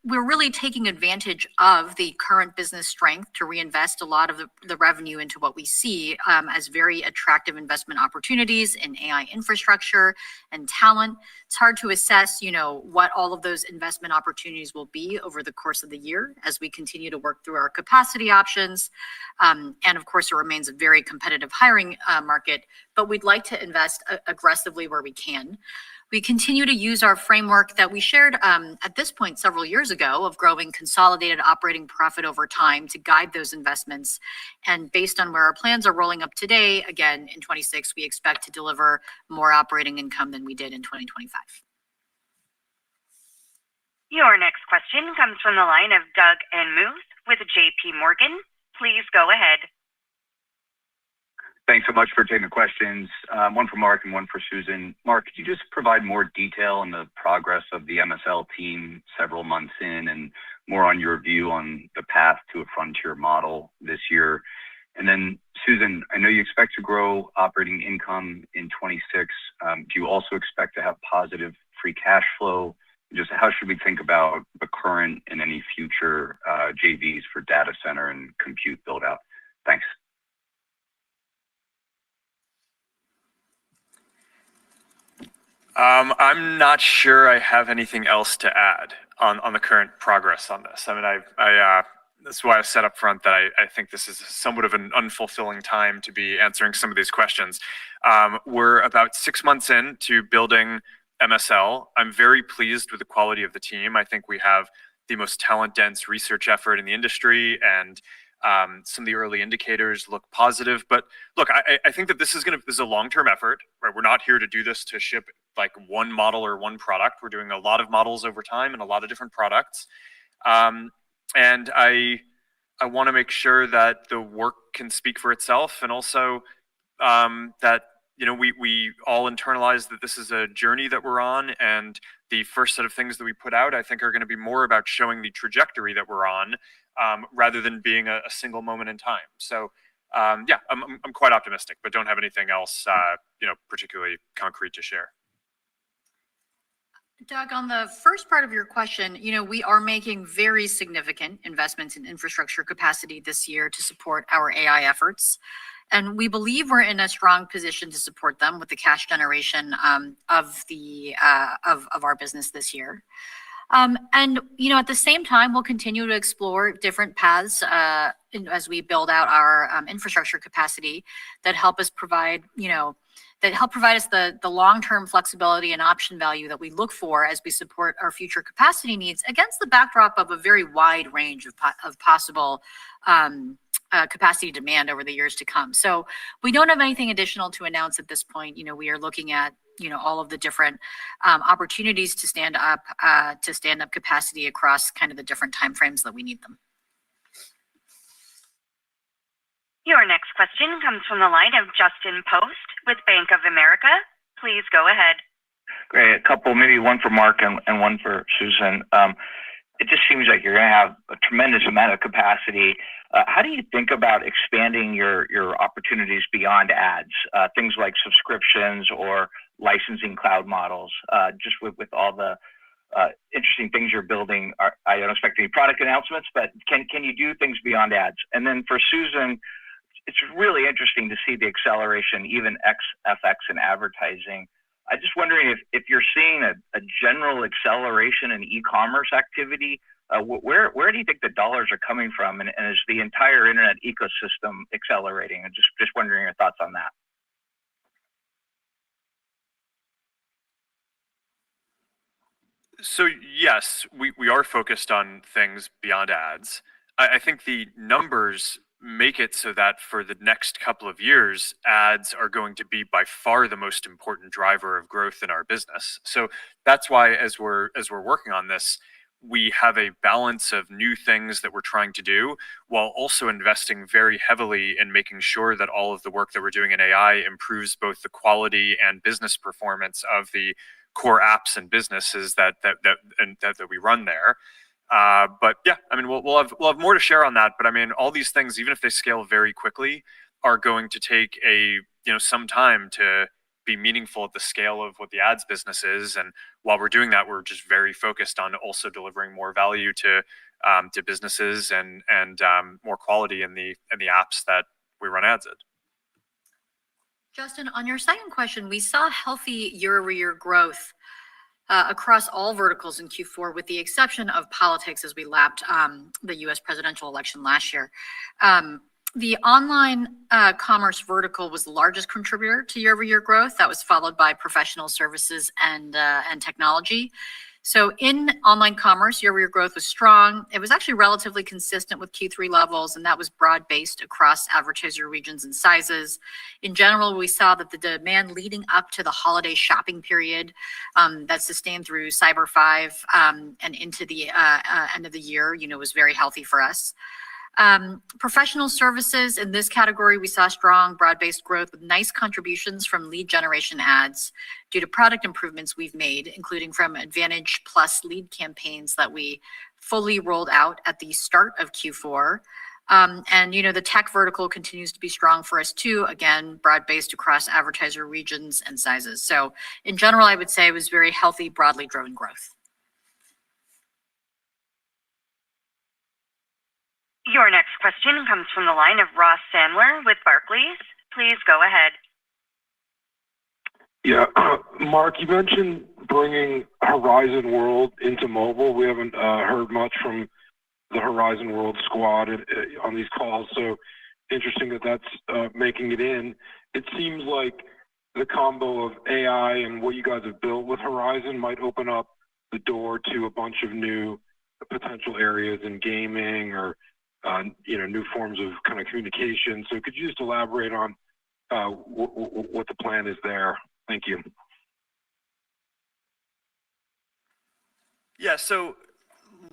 We're really taking advantage of the current business strength to reinvest a lot of the revenue into what we see as very attractive investment opportunities in AI infrastructure and talent. It's hard to assess, what all of those investment opportunities will be over the course of the year as we continue to work through our capacity options. And of course, it remains a very competitive hiring market, but we'd like to invest aggressively where we can. We continue to use our framework that we shared at this point several years ago of growing consolidated operating profit over time to guide those investments. And based on where our plans are rolling up today, again, in 26, we expect to deliver more operating income than we did in 2025. Your next question comes from the line of Doug Anmuth with JP Morgan. Please go ahead. Thanks so much for taking the questions. One for Mark and one for Susan. Mark, could you just provide more detail on the progress of the MSL team several months in, and more on your view on the path to a frontier model this year? And then Susan, I know you expect to grow operating income in 26. Do you also expect to have positive free cash flow? Just how should we think about the current and any future JVs for data center and compute build out? Thanks. I'm not sure I have anything else to add on the current progress on this. I mean, that's why I said up front that I think this is somewhat of an unfulfilling time to be answering some of these questions. We're about 6 months into building MSL. I'm very pleased with the quality of the team. I think we have the most talent-dense research effort in the industry, and some of the early indicators look positive. But look, I think that this is a long-term effort, right? We're not here to do this to ship like one model or one product. We're doing a lot of models over time and a lot of different products. And I want to make sure that the work can speak for itself, and also that we all internalize that this is a journey that we're on, and the first set of things that we put out, I think, are going to be more about showing the trajectory that we're on, rather than being a single moment in time. So yeah, I'm quite optimistic, but don't have anything else particularly concrete to share. Doug, on the first part of your question, we are making very significant investments in infrastructure capacity this year to support our AI efforts. And we believe we're in a strong position to support them with the cash generation of our business this year. And at the same time, we'll continue to explore different paths as we build out our infrastructure capacity that help us provide us the long-term flexibility and option value that we look for as we support our future capacity needs against the backdrop of a very wide range of possible capacity demand over the years to come. So we don't have anything additional to announce at this point. We are looking at all of the different opportunities to stand up capacity across kind of the different timeframes that we need them. Your next question comes from the line of Justin Post with Bank of America. Please go ahead. Great. A couple, maybe one for Mark and one for Susan. it just seems like you're going to have a tremendous amount of capacity. How do you think about expanding your opportunities beyond ads, things like subscriptions or licensing cloud models, just with all the interesting things you're building? I don't expect any product announcements, but can you do things beyond ads? And then for Susan, it's really interesting to see the acceleration, even FX and advertising. I'm just wondering if you're seeing a general acceleration in e-commerce activity. Where do you think the dollars are coming from, and is the entire internet ecosystem accelerating? And just wondering your thoughts on that. So yes, we are focused on things beyond ads. I think the numbers make it so that for the next couple of years, ads are going to be by far the most important driver of growth in our business. So that's why as we're working on this, we have a balance of new things that we're trying to do while also investing very heavily in making sure that all of the work that we're doing in AI improves both the quality and business performance of the core apps and businesses that we run there. But yeah, I mean, we'll have more to share on that. But I mean, all these things, even if they scale very quickly, are going to take some time to be meaningful at the scale of what the ads business is. And while we're doing that, we're just very focused on also delivering more value to businesses and more quality in the apps that we run ads in. Justin, on your second question, we saw healthy year-over-year growth across all verticals in Q4, with the exception of politics as we lapped the U.S. presidential election last year. The online commerce vertical was the largest contributor to year-over-year growth. That was followed by professional services and technology. So in online commerce, year-over-year growth was strong. It was actually relatively consistent with Q3 levels, and that was broad-based across advertiser regions and sizes. In general, we saw that the demand leading up to the holiday shopping period that sustained through Cyber 5 and into the end of the year, was very healthy for us. Professional services, in this category, we saw strong broad-based growth with nice contributions from lead generation ads due to product improvements we've made, including from Advantage Plus lead campaigns that we fully rolled out at the start of Q4. And the tech vertical continues to be strong for us too, again, broad-based across advertiser regions and sizes. So in general, I would say it was very healthy, broadly driven growth. Your next question comes from the line of Ross Sandler with Barclays. Please go ahead. Yeah, Mark, you mentioned bringing Horizon World into mobile. We haven't heard much from the Horizon World squad on these calls, so interesting that that's making it in. It seems like the combo of AI and what you guys have built with Horizon might open up the door to a bunch of new potential areas in gaming or new forms of kind of communication. So could you just elaborate on what the plan is there? Thank you. Yeah, so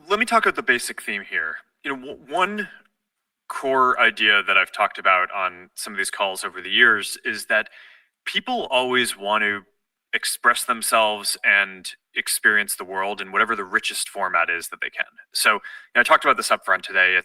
let me talk about the basic theme here. One core idea that I've talked about on some of these calls over the years is that people always want to express themselves and experience the world in whatever the richest format is that they can. So I talked about this up front today.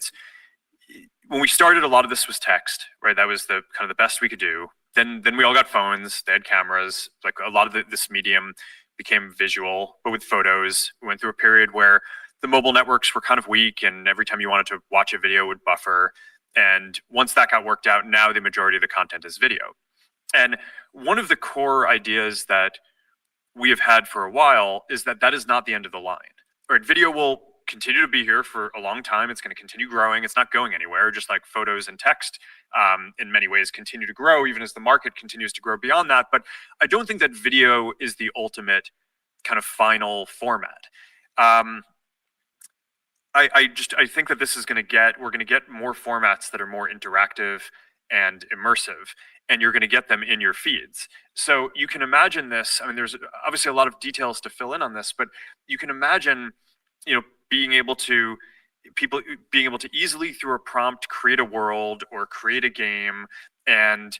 When we started, a lot of this was text, right? That was the kind of the best we could do. Then we all got phones, they had cameras, like a lot of this medium became visual, but with photos. We went through a period where the mobile networks were kind of weak, and every time you wanted to watch a video, it would buffer. And once that got worked out, now the majority of the content is video. And one of the core ideas that we have had for a while is that is not the end of the line. Right? Video will continue to be here for a long time. It's going to continue growing. It's not going anywhere, just like photos and text in many ways continue to grow, even as the market continues to grow beyond that. But I don't think that video is the ultimate kind of final format. I think that this is we're going to get more formats that are more interactive and immersive, and you're going to get them in your feeds. So you can imagine this. I mean, there's obviously a lot of details to fill in on this, but you can imagine, being able to easily through a prompt create a world or create a game and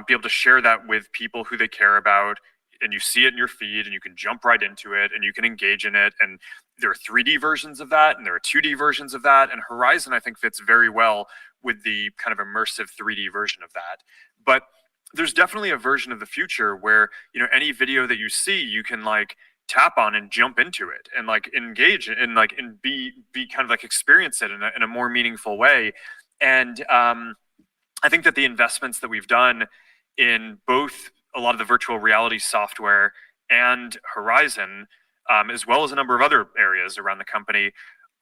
be able to share that with people who they care about, and you see it in your feed and you can jump right into it and you can engage in it. And there are 3D versions of that and there are 2D versions of that. And Horizon, I think, fits very well with the kind of immersive 3D version of that. But there's definitely a version of the future where, any video that you see, you can like tap on and jump into it and like engage and like and be kind of like experience it in a more meaningful way. And I think that the investments that we've done in both a lot of the virtual reality software and Horizon, as well as a number of other areas around the company,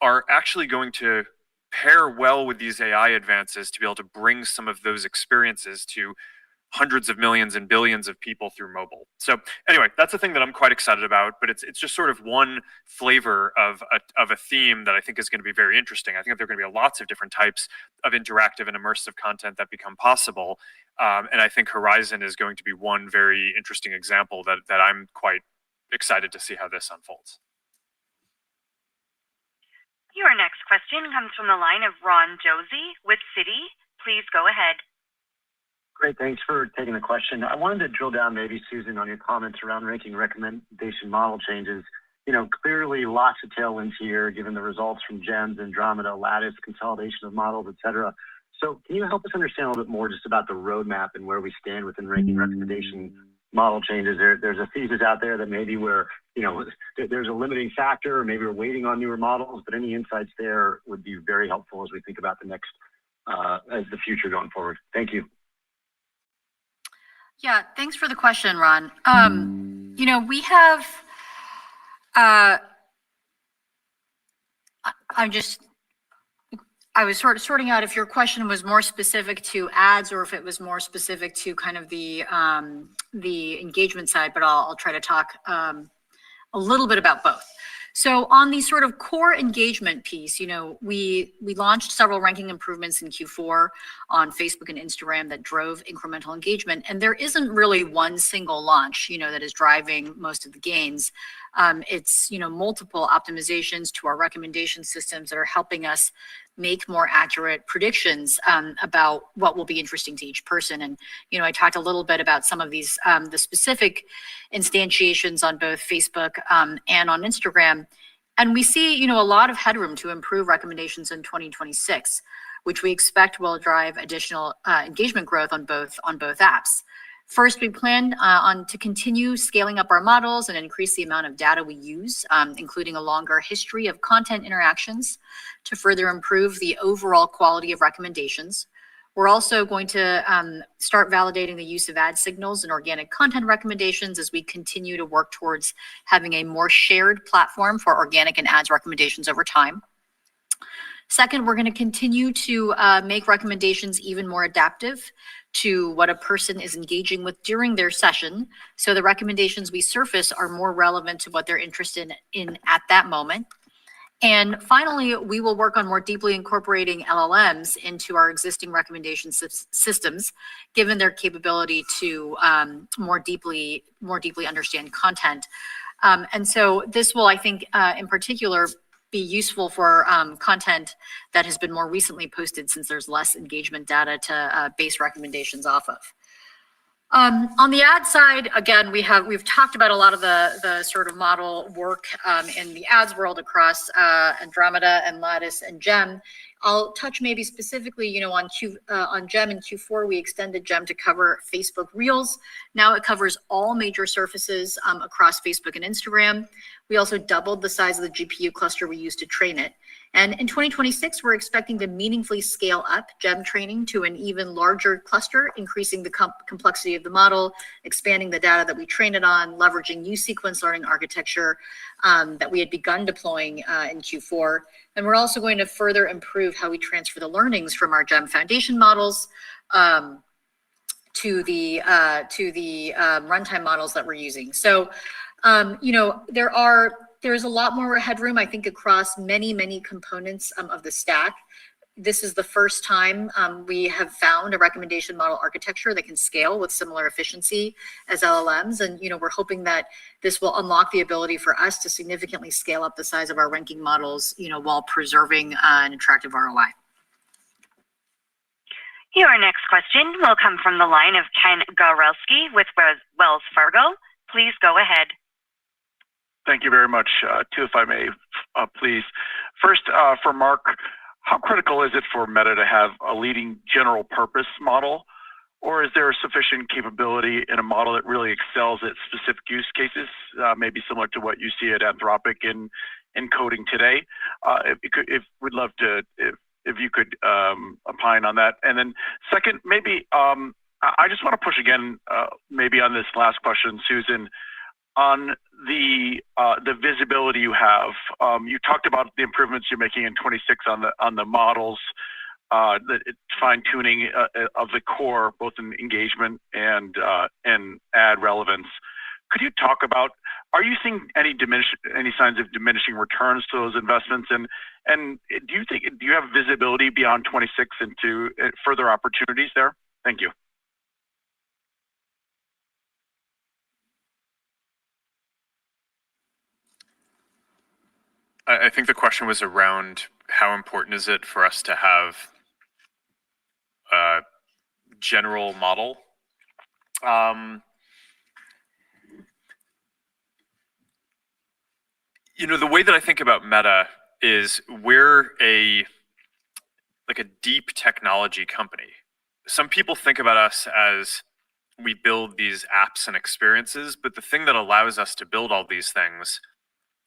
are actually going to pair well with these AI advances to be able to bring some of those experiences to hundreds of millions and billions of people through mobile. So anyway, that's a thing that I'm quite excited about, but it's just sort of one flavor of a theme that I think is going to be very interesting. I think there are going to be lots of different types of interactive and immersive content that become possible. And I think Horizon is going to be one very interesting example that I'm quite excited to see how this unfolds. Your next question comes from the line of Ron Josey with Citi. Please go ahead. Great, thanks for taking the question. I wanted to drill down maybe, Susan, on your comments around ranking recommendation model changes. Clearly lots of tailwinds here, given the results from GEMS, Andromeda, Lattice, consolidation of models, et cetera. So can you help us understand a little bit more just about the roadmap and where we stand within ranking recommendation model changes? There's a thesis out there that maybe there's a limiting factor, or maybe we're waiting on newer models, but any insights there would be very helpful as we think about the next, as the future going forward. Thank you. Yeah, thanks for the question, Ron. We have, I was sorting out if your question was more specific to ads or if it was more specific to kind of the engagement side, but I'll try to talk a little bit about both. So on the sort of core engagement piece, we launched several ranking improvements in Q4 on Facebook and Instagram that drove incremental engagement. And there isn't really one single launch, that is driving most of the gains. It's, multiple optimizations to our recommendation systems that are helping us make more accurate predictions about what will be interesting to each person. And, I talked a little bit about some of these, the specific instantiations on both Facebook and on Instagram. And we see, a lot of headroom to improve recommendations in 2026, which we expect will drive additional engagement growth on both apps. First, we plan to continue scaling up our models and increase the amount of data we use, including a longer history of content interactions to further improve the overall quality of recommendations. We're also going to start validating the use of ad signals and organic content recommendations as we continue to work towards having a more shared platform for organic and ads recommendations over time. Second, we're going to continue to make recommendations even more adaptive to what a person is engaging with during their session, so the recommendations we surface are more relevant to what they're interested in at that moment. And finally, we will work on more deeply incorporating LLMs into our existing recommendation systems, given their capability to more deeply understand content. And so this will, I think, in particular, be useful for content that has been more recently posted, since there's less engagement data to base recommendations off of. On the ad side, again, we've talked about a lot of the sort of model work in the ads world across Andromeda and Lattice and GEM. I'll touch maybe specifically, on GEM in Q4, we extended GEM to cover Facebook Reels. Now it covers all major surfaces across Facebook and Instagram. We also doubled the size of the GPU cluster we use to train it. And in 2026, we're expecting to meaningfully scale up GEM training to an even larger cluster, increasing the complexity of the model, expanding the data that we train it on, leveraging new sequence learning architecture that we had begun deploying in Q4. And we're also going to further improve how we transfer the learnings from our GEM foundation models to the runtime models that we're using. So, there's a lot more headroom, I think, across many components of the stack. This is the first time we have found a recommendation model architecture that can scale with similar efficiency as LLMs. And, we're hoping that this will unlock the ability for us to significantly scale up the size of our ranking models, while preserving an attractive ROI. Your next question will come from the line of Ken Gawrelski with Wells Fargo. Please go ahead. Thank you very much. Two, if I may, please. First, for Mark, how critical is it for Meta to have a leading general purpose model, or is there sufficient capability in a model that really excels at specific use cases, maybe similar to what you see at Anthropic in coding today? We'd love to, if you could opine on that. And then second, maybe I just want to push again, maybe on this last question, Susan, on the visibility you have. You talked about the improvements you're making in 26 on the models, the fine tuning of the core, both in engagement and ad relevance. Could you talk about, are you seeing any signs of diminishing returns to those investments? And do you have visibility beyond 26 into further opportunities there? Thank you. I think the question was around how important is it for us to have a general model. The way that I think about Meta is we're a deep technology company. Some people think about us as we build these apps and experiences, but the thing that allows us to build all these things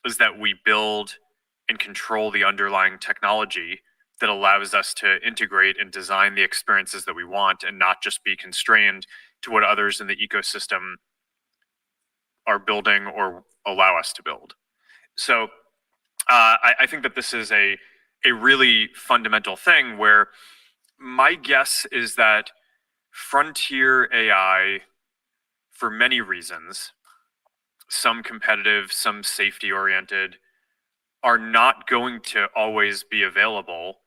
is that we build and control the underlying technology that allows us to integrate and design the experiences that we want and not just be constrained to what others in the ecosystem are building or allow us to build. So I think that this is a really fundamental thing where my guess is that frontier AI, for many reasons, some competitive, some safety oriented, are not going to always be available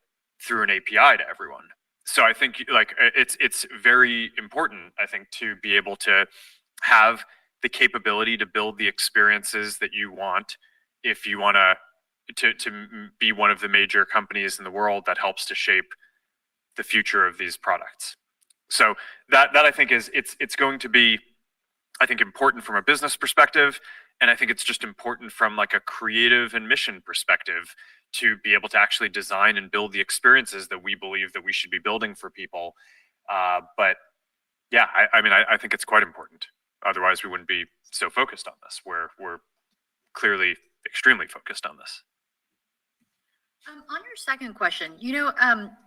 through an API to everyone. So I think it's very important, I think, to be able to have the capability to build the experiences that you want if you want to be one of the major companies in the world that helps to shape the future of these products. So that I think it's going to be, I think, important from a business perspective. And I think it's just important from a creative and mission perspective to be able to actually design and build the experiences that we believe that we should be building for people. But yeah, I think it's quite important. Otherwise, we wouldn't be so focused on this. We're clearly extremely focused on this. On your second question,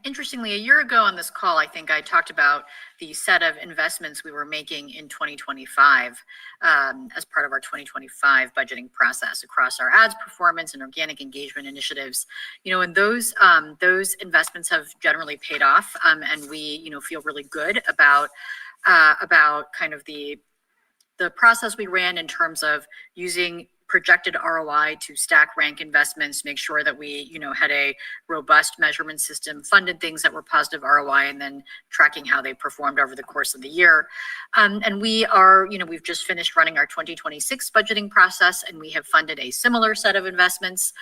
interestingly, a year ago on this call, I think I talked about the set of investments we were making in 2025 as part of our 2025 budgeting process across our ads performance and organic engagement initiatives. And those investments have generally paid off, and we feel really good about kind of the process we ran in terms of using projected ROI to stack rank investments, make sure that we, had a robust measurement system, funded things that were positive ROI, and then tracking how they performed over the course of the year. And we are, we've just finished running our 2026 budgeting process, and we have funded a similar set of investments,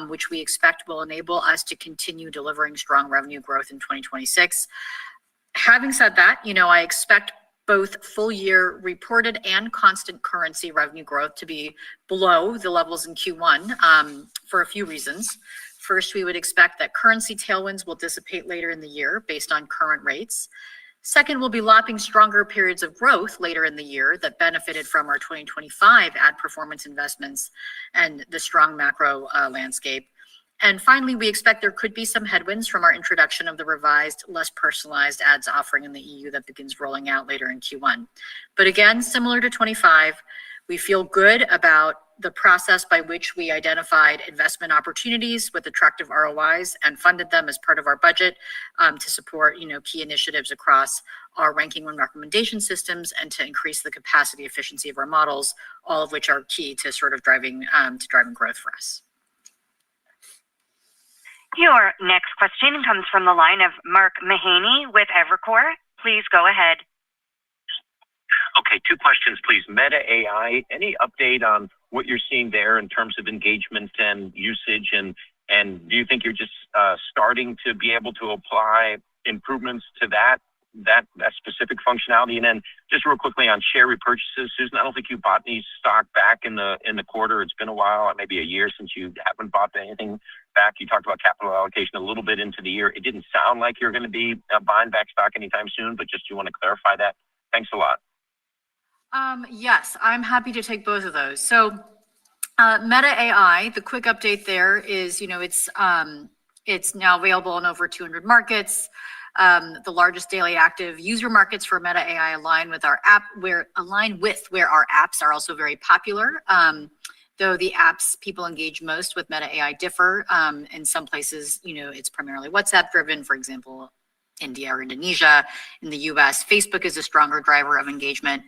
which we expect will enable us to continue delivering strong revenue growth in 2026. Having said that, I expect both full year reported and constant currency revenue growth to be below the levels in Q1 for a few reasons. First, we would expect that currency tailwinds will dissipate later in the year based on current rates. Second, we'll be lapping stronger periods of growth later in the year that benefited from our 2025 ad performance investments and the strong macro landscape. And finally, we expect there could be some headwinds from our introduction of the revised, less personalized ads offering in the EU that begins rolling out later in Q1. But again, similar to 25, we feel good about the process by which we identified investment opportunities with attractive ROIs and funded them as part of our budget to support, key initiatives across our ranking and recommendation systems and to increase the capacity efficiency of our models, all of which are key to sort of driving growth for us. Your next question comes from the line of Mark Mahaney with Evercore. Please go ahead. Okay, two questions, please. Meta AI, any update on what you're seeing there in terms of engagement and usage? And do you think you're just starting to be able to apply improvements to that that specific functionality? And then just real quickly on share repurchases, Susan, I don't think you bought any stock back in the quarter. It's been a while, maybe a year since you haven't bought anything back. You talked about capital allocation a little bit into the year. It didn't sound like you're going to be buying back stock anytime soon, but just you want to clarify that. Thanks a lot. Yes, I'm happy to take both of those. So Meta AI, the quick update there is, it's now available in over 200 markets. The largest daily active user markets for Meta AI align with where our apps are also very popular. Though the apps people engage most with Meta AI differ. In some places, it's primarily WhatsApp driven, for example, India or Indonesia. In the US, Facebook is a stronger driver of engagement.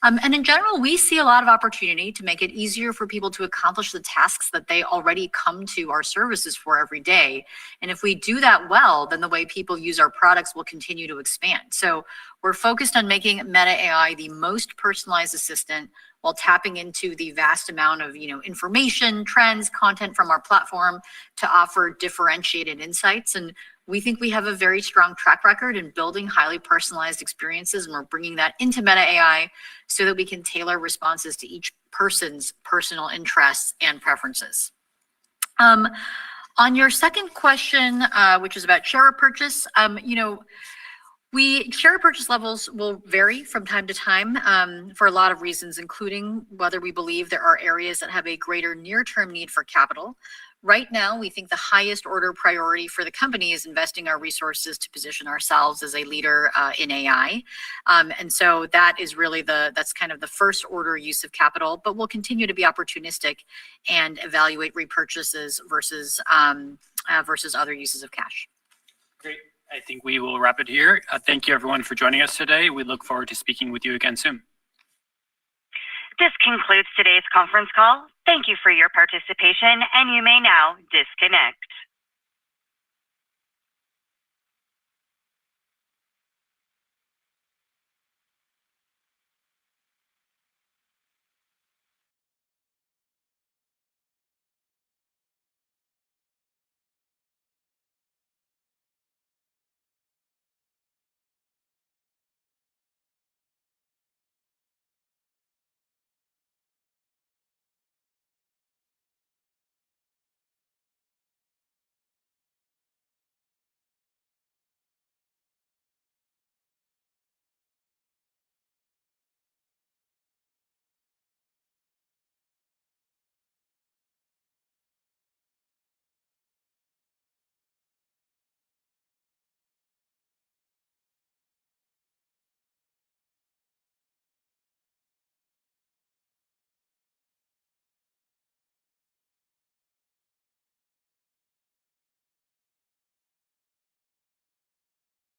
And in general, we see a lot of opportunity to make it easier for people to accomplish the tasks that they already come to our services for every day. And if we do that well, then the way people use our products will continue to expand. So we're focused on making Meta AI the most personalized assistant while tapping into the vast amount of information, trends, content from our platform to offer differentiated insights. And we think we have a very strong track record in building highly personalized experiences, and we're bringing that into Meta AI so that we can tailor responses to each person's personal interests and preferences. On your second question, which is about share repurchase, share purchase levels will vary from time to time for a lot of reasons, including whether we believe there are areas that have a greater near-term need for capital. Right now, we think the highest order priority for the company is investing our resources to position ourselves as a leader in AI. And so that is really that's kind of the first order use of capital, but we'll continue to be opportunistic and evaluate repurchases versus other uses of cash. Great. I think we will wrap it here. Thank you everyone for joining us today. We look forward to speaking with you again soon. This concludes today's conference call. Thank you for your participation, and you may now disconnect.